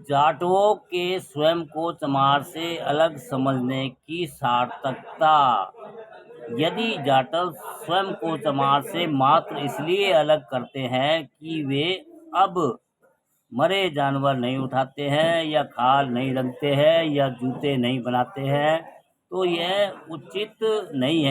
जाटवों के स्वयं को चमार से अलग समझने की सार्थकता। यदि जाटव स्वयं को चमार से मात्र इसलिए अलग करते हैं कि वे अब मरे जानवर नहीं उठाते हैं या खाल नहीं रंगते हैं या जूते नहीं बनाते हैं, तो यह उचित नहीं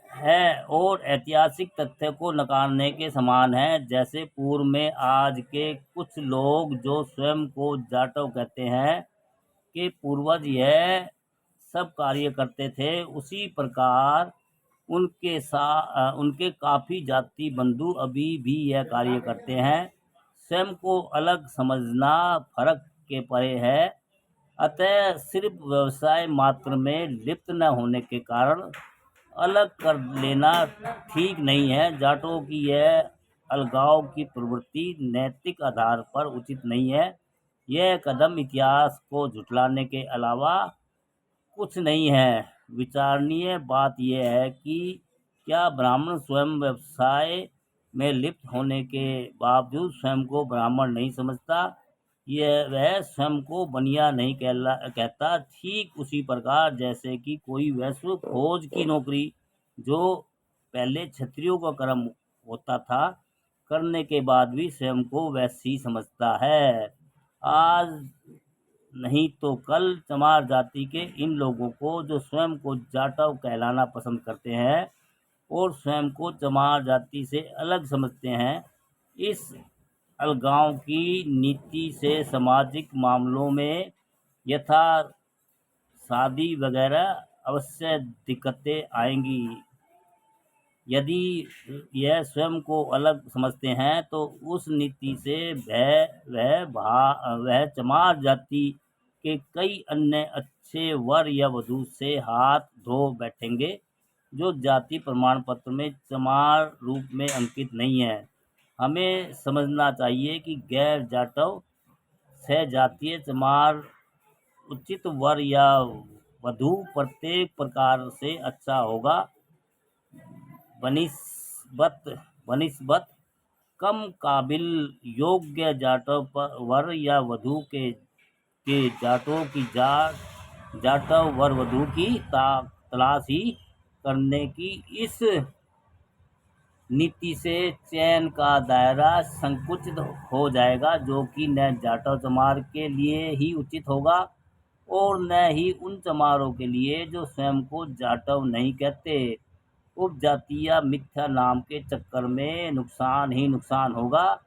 है और ऐतिहासिक तथ्य को नकारने के समान है। जैसे पूर्व में आज के कुछ लोग जो स्वयं को जाटव कहते हैं के पूर्वज यह सब कार्य करते थे, उसी प्रकार उनके काफी जाति बंधु अभी भी यह कार्य करते हैं। स्वयं को अलग समझना फर्क के परे है, अतः सिर्फ व्यवसाय मात्र में लिप्त न होने के कारण अलग कर लेना ठीक नहीं है। जाटों की यह अलगाव की प्रवृत्ति नैतिक आधार पर उचित नहीं है। यह कदम इतिहास को झुठलाने के अलावा कुछ नहीं है। विचारणीय बात यह है कि क्या ब्राह्मण स्वयं व्यवसाय में लिप्त होने के बावजूद स्वयं को ब्राह्मण नहीं समझता? यह वह स्वयं को बनिया नहीं कहता। ठीक उसी प्रकार जैसे कि कोई वैश्व खोज की नौकरी, जो पहले क्षत्रियों का कर्म होता था, करने के बाद भी स्वयं को वैश्य ही समझता है। आज नहीं तो कल चमार जाति के इन लोगों को, जो स्वयं को जाटव कहलाना पसंद करते हैं और स्वयं को चमार जाति से अलग समझते हैं, इस अलगाव की नीति से सामाजिक मामलों में यथा शादी वगैरह अवश्य दिक्कतें आएंगी। यदि यह स्वयं को अलग समझते हैं तो उस नीति से वह चमार जाति के कई अन्य अच्छे वर या वधू से हाथ धो बैठेंगे, जो जाति प्रमाण पत्र में चमार रूप में अंकित नहीं है। हमें समझना चाहिए कि गैर जाटव सहजातीय चमार उचित वर या वधू प्रत्येक प्रकार से अच्छा होगा, बनिस्बत कम काबिल योग्य जाटव वर या वधू के जाटव वर वधू की तलाश ही करने की इस नीति से चयन का दायरा संकुचित हो जाएगा, जो कि न जाटव चमार के लिए ही उचित होगा और न ही उन चमारों के लिए जो स्वयं को जाटव नहीं कहते। उपजाति या मिथ्या नाम के चक्कर में नुकसान ही नुकसान होगा।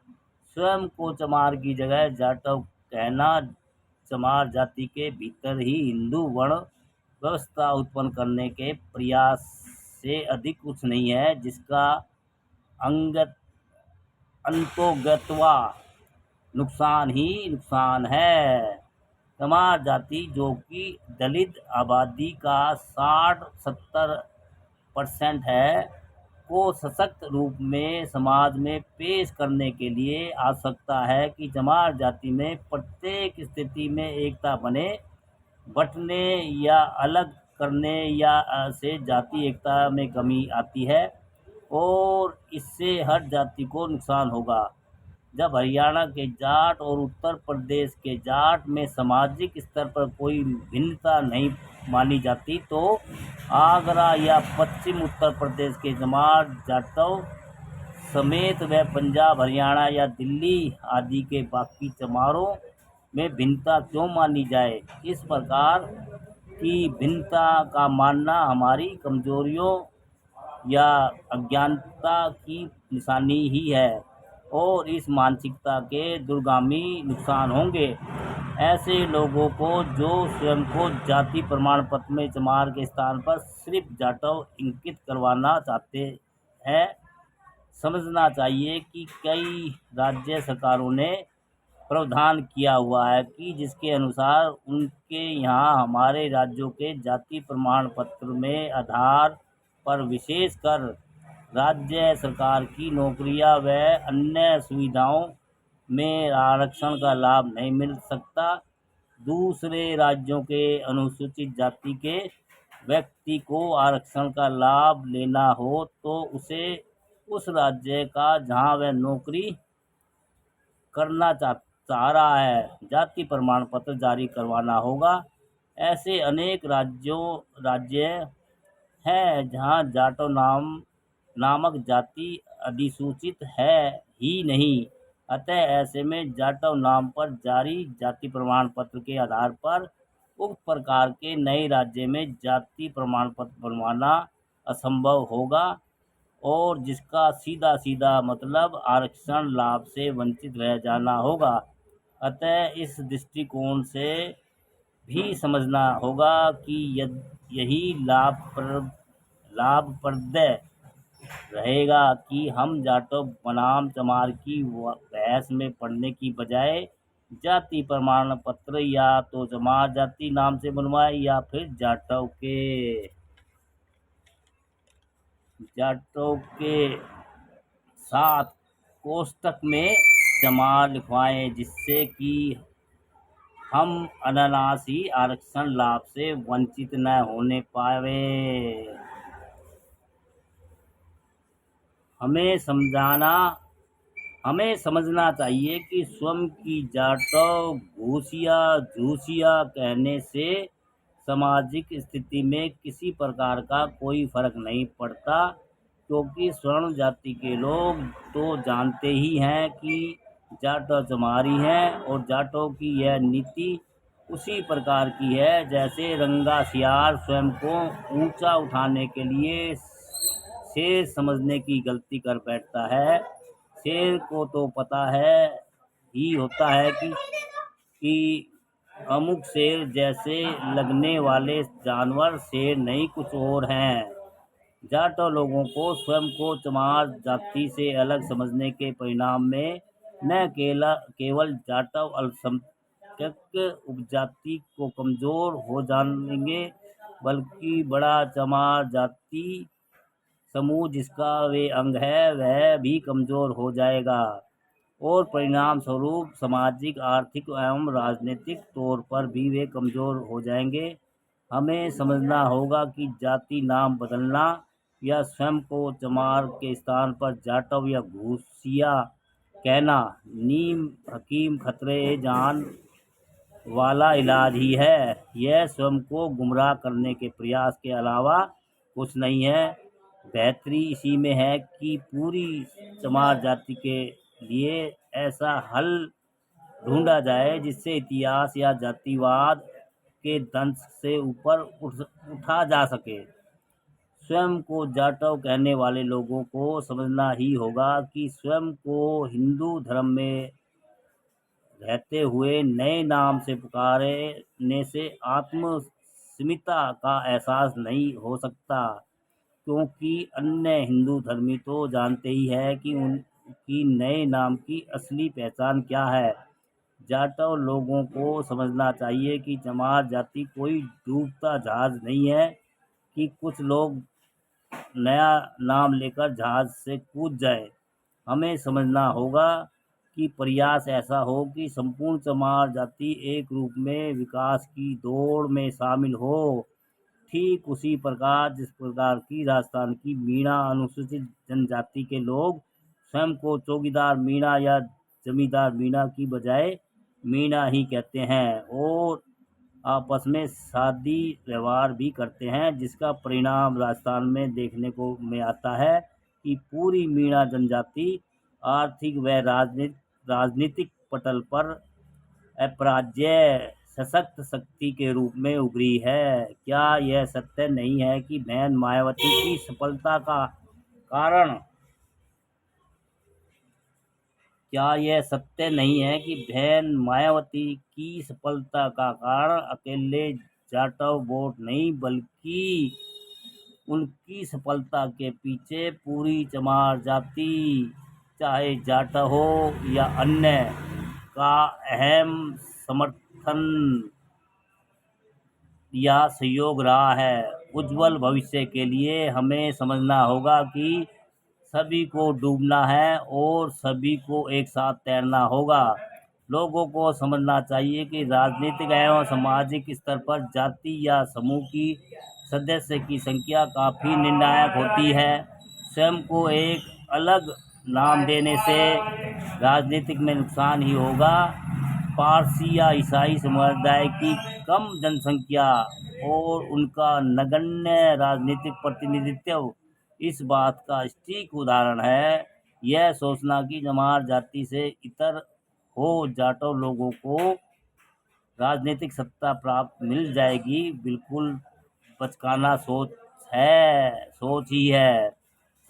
स्वयं को चमार की जगह जाटव कहना चमार जाति के भीतर ही हिंदू वर्ण व्यवस्था उत्पन्न करने के प्रयास से अधिक कुछ नहीं है, जिसका अंतोगत्वा नुकसान ही नुकसान है। चमार जाति, जो कि दलित आबादी का 60-70% है, को सशक्त रूप में समाज में पेश करने के लिए आवश्यकता है कि चमार जाति में प्रत्येक स्थिति में एकता बंटने या अलग करने से जाति एकता में कमी आती है और इससे हर जाति को नुकसान होगा। जब हरियाणा के जाट और उत्तर प्रदेश के जाट में सामाजिक स्तर पर कोई भिन्नता नहीं मानी जाती, तो आगरा या पश्चिम उत्तर प्रदेश के चमार जाटव समेत व पंजाब, हरियाणा या दिल्ली आदि के बाकी चमारों में भिन्नता क्यों मानी जाए? इस प्रकार की भिन्नता का मानना हमारी कमजोरियों या अज्ञानता की निशानी ही है और इस मानसिकता के दूरगामी नुकसान होंगे। ऐसे लोगों को, जो स्वयं को जाति प्रमाण पत्र में चमार के स्थान पर सिर्फ जाटव इंकित करवाना चाहते हैं, समझना चाहिए कि कई राज्य सरकारों ने प्रावधान किया हुआ है कि जिसके अनुसार उनके यहाँ हमारे राज्यों के जाति प्रमाण पत्र में आधार पर विशेषकर राज्य सरकार की नौकरियां व अन्य सुविधाओं में आरक्षण का लाभ नहीं मिल सकता। दूसरे राज्यों के अनुसूचित जाति के व्यक्ति को आरक्षण का लाभ लेना हो तो उसे उस राज्य का जहां वह नौकरी करना चाह रहा है, जाति प्रमाण पत्र जारी करवाना होगा। ऐसे अनेक राज्य हैं जहां जाटव नामक जाति अधिसूचित है ही नहीं। अतः ऐसे में जाटव नाम पर जारी जाति प्रमाण पत्र के आधार पर उक्त प्रकार के नए राज्य में जाति प्रमाण पत्र बनवाना असंभव होगा, और जिसका सीधा सीधा मतलब आरक्षण लाभ से वंचित रह जाना होगा। अतः इस दृष्टिकोण से भी समझना होगा कि यही लाभप्रद रहेगा कि हम जाटव बनाम चमार की बहस में पड़ने की बजाय जाति प्रमाण पत्र या तो चमार जाति नाम से बनवाए या फिर जाटव के साथ कोष्टक में चमार लिखवाएं, जिससे कि हम अनायासी आरक्षण लाभ से वंचित न होने पावे। हमें समझना चाहिए कि स्वयं की जाटव घूसिया झूसिया कहने से सामाजिक स्थिति में किसी प्रकार का कोई फर्क नहीं पड़ता, क्योंकि स्वर्ण जाति के लोग तो जानते ही हैं कि जाटव चमारी हैं, और जाटव की यह नीति उसी प्रकार की है जैसे रंगा सियार स्वयं को ऊंचा उठाने के लिए शेर समझने की गलती कर बैठता है। शेर को तो पता है ही होता है कि अमुक शेर जैसे लगने वाले जानवर शेर नहीं कुछ और हैं। जाटव लोगों को स्वयं को चमार जाति से अलग समझने के परिणाम में न केवल जाटव अल्पसंख्यक उपजाति को कमजोर हो जाएंगे, बल्कि बड़ा चमार जाति समूह जिसका वे अंग है वह भी कमजोर हो जाएगा, और परिणाम स्वरूप सामाजिक, आर्थिक एवं राजनीतिक तौर पर भी वे कमजोर हो जाएंगे। हमें समझना होगा कि जाति नाम बदलना या स्वयं को चमार के स्थान पर जाटव या घूसिया कहना नीम हकीम खतरे जान वाला इलाज ही है। यह स्वयं को गुमराह करने के प्रयास के अलावा कुछ नहीं है। बेहतरी इसी में है कि पूरी चमार जाति के लिए ऐसा हल ढूंढा जाए जिससे इतिहास या जातिवाद के दंश से ऊपर उठा जा सके। स्वयं को जाटव कहने वाले लोगों को समझना ही होगा कि स्वयं को हिंदू धर्म में रहते हुए नए नाम से पुकारने से आत्मस्मिता का एहसास नहीं हो सकता, क्योंकि अन्य हिंदू धर्मी तो जानते ही है कि उनकी नए नाम की असली पहचान क्या है। जाटव लोगों को समझना चाहिए कि चमार जाति कोई डूबता जहाज नहीं है कि कुछ लोग नया नाम लेकर जहाज से कूद जाए। हमें समझना होगा कि प्रयास ऐसा हो कि संपूर्ण चमार जाति एक रूप में विकास की दौड़ में शामिल हो, ठीक उसी प्रकार जिस प्रकार की राजस्थान की मीणा अनुसूचित जनजाति के लोग स्वयं को चौकीदार मीणा या जमींदार मीणा की बजाय मीणा ही कहते हैं, और आपस में शादी व्यवहार भी करते हैं, जिसका परिणाम राजस्थान में देखने को में आता है कि पूरी मीणा जनजाति आर्थिक व राजनीतिक पटल पर अपराज्य सशक्त शक्ति के रूप में उभरी है। क्या यह सत्य नहीं है कि बहन मायावती की सफलता का कारण अकेले जाटव वोट नहीं, बल्कि उनकी सफलता के पीछे पूरी चमार जाति, चाहे जाटव हो या अन्य, का अहम समर्थन या सहयोग रहा है। उज्जवल भविष्य के लिए हमें समझना होगा कि सभी को डूबना है और सभी को एक साथ तैरना होगा। लोगों को समझना चाहिए कि राजनीतिक एवं सामाजिक स्तर पर जाति या समूह की सदस्य की संख्या काफी निर्णायक होती है। स्वयं को एक अलग नाम देने से राजनीतिक में नुकसान ही होगा। पारसी या ईसाई समुदाय की कम जनसंख्या और उनका नगण्य राजनीतिक प्रतिनिधित्व इस बात का सटीक उदाहरण है। यह सोचना कि जमात जाति से इतर हो जाटों लोगों को राजनीतिक सत्ता प्राप्त मिल जाएगी, बिल्कुल बचकाना सोच ही है।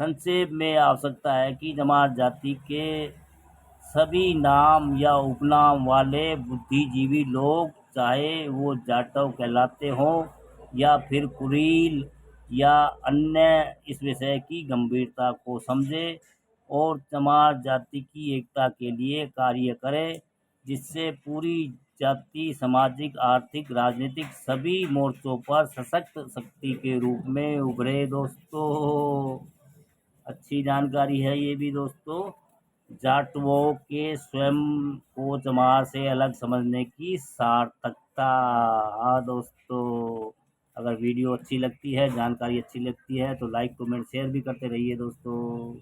संक्षेप में आवश्यकता है कि जमात जाति के सभी नाम या उपनाम वाले बुद्धिजीवी लोग, चाहे वो जाटव कहलाते हों या फिर कुरील या अन्य, इस विषय की गंभीरता को समझे और जमात जाति की एकता के लिए कार्य करे, जिससे पूरी जाति सामाजिक, आर्थिक, राजनीतिक सभी मोर्चों पर सशक्त शक्ति के रूप में उभरे। दोस्तों, अच्छी जानकारी है ये भी दोस्तों। जाटवों के स्वयं को जमात से अलग समझने की सार्थकता। हाँ दोस्तों, अगर वीडियो अच्छी लगती है, जानकारी अच्छी लगती है तो लाइक कमेंट शेयर भी करते रहिए दोस्तों।